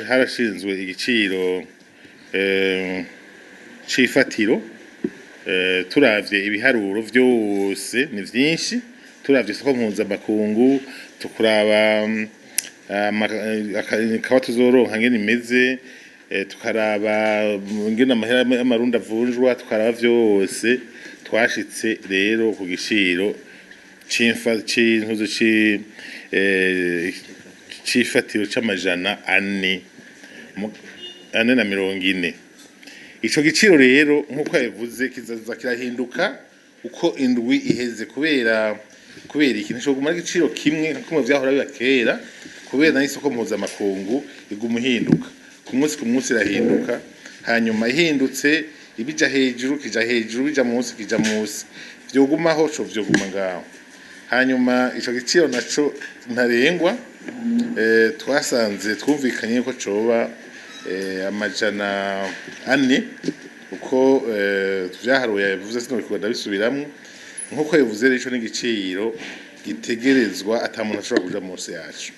harashinzwe igiciro cifatiro turavye ibiharuro vyose ni vyinshi turavye isoko mpuzamakungu tukuraba akawa tuzoronka ngene imeze tukaraba ngene amahera y'amarundi avunjwa tukaraba vyose twashitse rero ku giciro c'intuzo cifatiro c'amajana 440. Ico giciro rero nkuko yavuze kizaza kirahinduka uko indwi iheze kubera ikintu cyo gumara igiciro kimwe nkuko vyahora biba kera kubera n'isoko mpuzamakungu iguma ihinduka ku munsi irahinduka hanyuma ihindutse ibija hejuru kija hejuru bija munsi kija munsi vyogumaho co vyoguma ngaho hanyuma ico giciro naco ntarengwa twasanze twumvikanye ko coba amajana 4 uko vyaharuye yavuze sino bikunda bisubiramwe nkuko yavuze rero ico n'igiciro gitegerezwa atamuntu ashobora kuja munsi yacu.